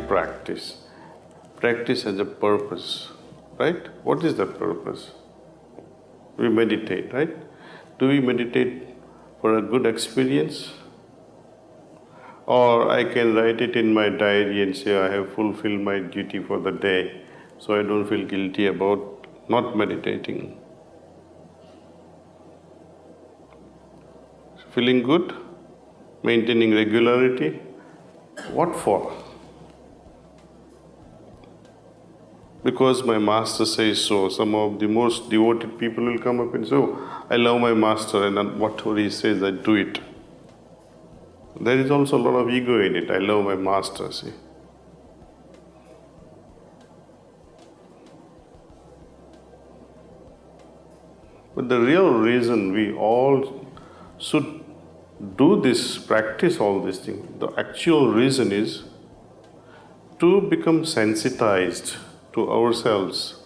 practice. Practice has a purpose, right? What is that purpose? We meditate, right? Do we meditate for a good experience? Or I can write it in my diary and say I have fulfilled my duty for the day, so I don't feel guilty about not meditating. Feeling good? Maintaining regularity? What for? Because my master says so. Some of the most devoted people will come up and say, oh, I love my master, and whatever he says, I do it. There is also a lot of ego in it. I love my master, see. But the real reason we all should do this, practice all these things, the actual reason is to become sensitized to ourselves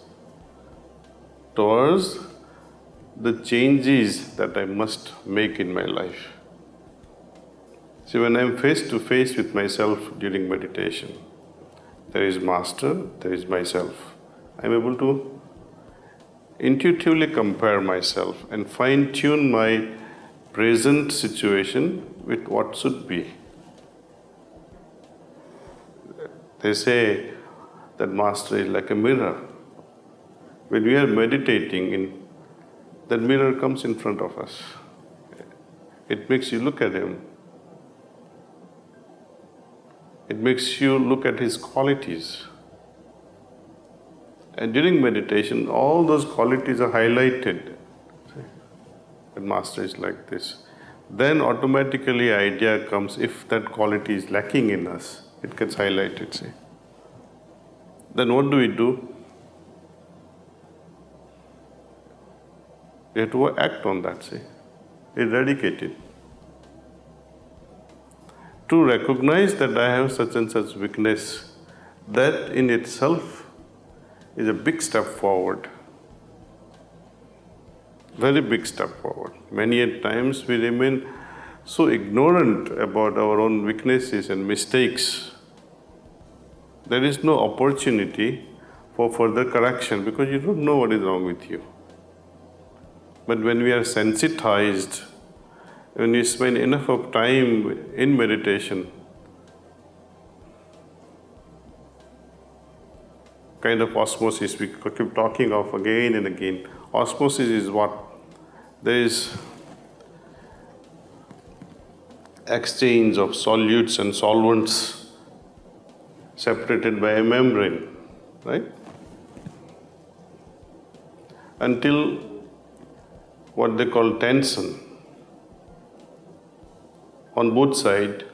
towards the changes that I must make in my life. See, when I'm face to face with myself during meditation, there is master, there is myself. I'm able to intuitively compare myself and fine-tune my present situation with what should be. They say that master is like a mirror. When we are meditating, that mirror comes in front of us. It makes you look at him. It makes you look at his qualities. And during meditation, all those qualities are highlighted. The master is like this. Then automatically idea comes, if that quality is lacking in us, it gets highlighted, see. Then what do? We have to act on that, see. Eradicate it. To recognize that I have such and such weakness, that in itself is a big step forward. Very big step forward. Many a times we remain so ignorant about our own weaknesses and mistakes. There is no opportunity for further correction because you don't know what is wrong with you. But when we are sensitized, when we spend enough of time in meditation, kind of osmosis we keep talking of again and again. Osmosis is what? There is exchange of solutes and solvents separated by a membrane, right? Until what they call tension on both sides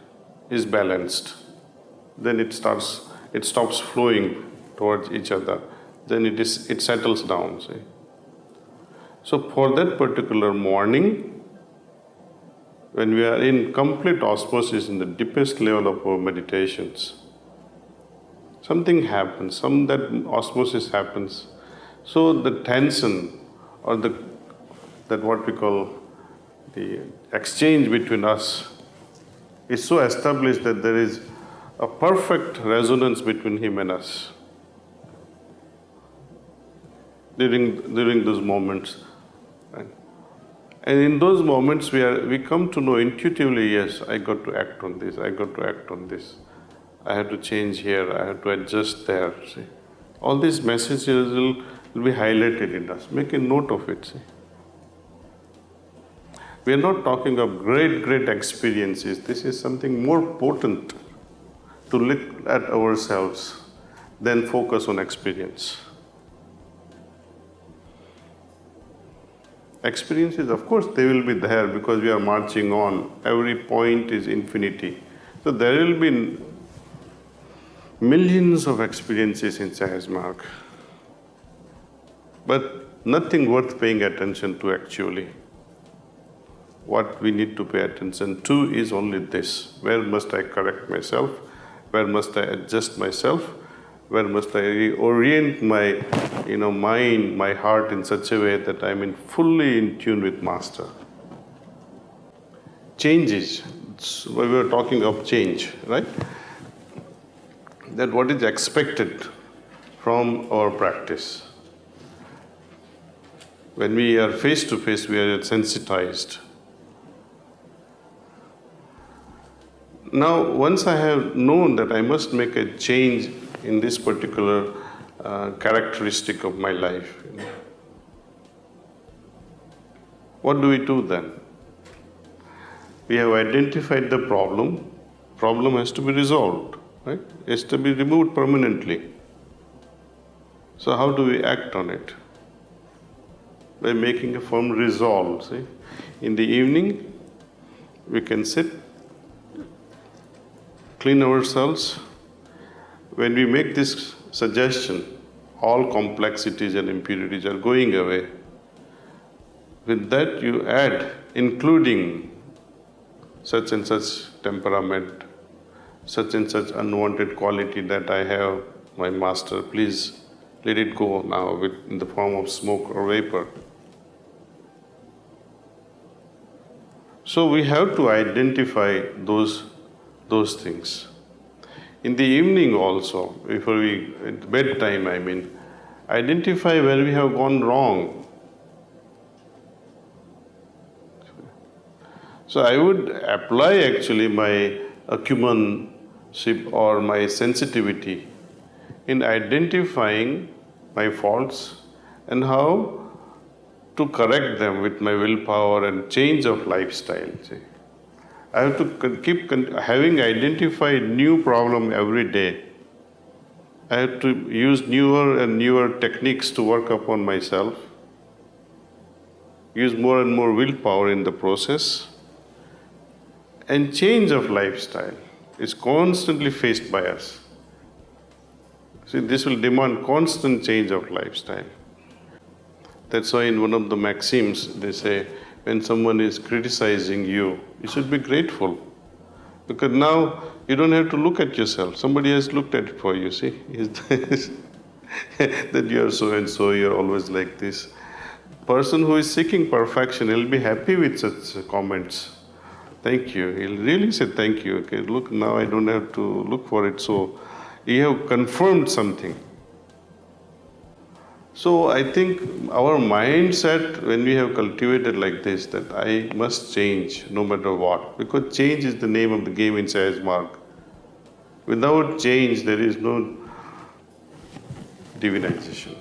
is balanced. Then it stops flowing towards each other. Then it settles down, see. So for that particular morning, when we are in complete osmosis in the deepest level of our meditations, something happens, that osmosis happens. So the tension or that what we call the exchange between us is so established that there is a perfect resonance between him and us during those moments. Right? And in those moments we come to know intuitively, yes, I got to act on this, I got to act on this. I have to change here, I have to adjust there, see. All these messages will be highlighted in us. Make a note of it, see. We are not talking of great experiences. This is something more potent to look at ourselves than focus on experience. Experiences, of course, they will be there because we are marching on. Every point is infinity. So there will be millions of experiences in Sahaja Marg. But nothing worth paying attention to actually. What we need to pay attention to is only this. Where must I correct myself? Where must I adjust myself? Where must I reorient my mind, my heart in such a way that I'm fully in tune with Master? Changes. We were talking of change, right? that what is expected from our practice. When we are face to face, we are sensitized. Now, once I have known that I must make a change in this particular characteristic of my life, what do we do then? We have identified the problem. Problem has to be resolved, right? It has to be removed permanently. So how do we act on it? By making a firm resolve. See, in the evening, we can sit, clean ourselves. When we make this suggestion, all complexities and impurities are going away. With that, you add, including such and such temperament, such and such unwanted quality that I have, my master, please let it go now in the form of smoke or vapor. So we have to identify those things. In the evening also, before at bedtime, identify where we have gone wrong. So I would apply actually my acumenship or my sensitivity in identifying my faults and how to correct them with my willpower and change of lifestyle. See, I have to keep having identified new problem every day. I have to use newer and newer techniques to work upon myself, use more and more willpower in the process, and change of lifestyle is constantly faced by us. See, this will demand constant change of lifestyle. That's why in one of the maxims they say, when someone is criticizing you, you should be grateful. Because now you don't have to look at yourself. Somebody has looked at it for you, see? That you are so and so, you're always like this. Person who is seeking perfection, he'll be happy with such comments. Thank you. He'll really say thank you. Okay, look, now I don't have to look for it. So you have confirmed something. So I think our mindset, when we have cultivated like this, that I must change no matter what, because change is the name of the game in Sahaj Marg. Without change, there is no divinization.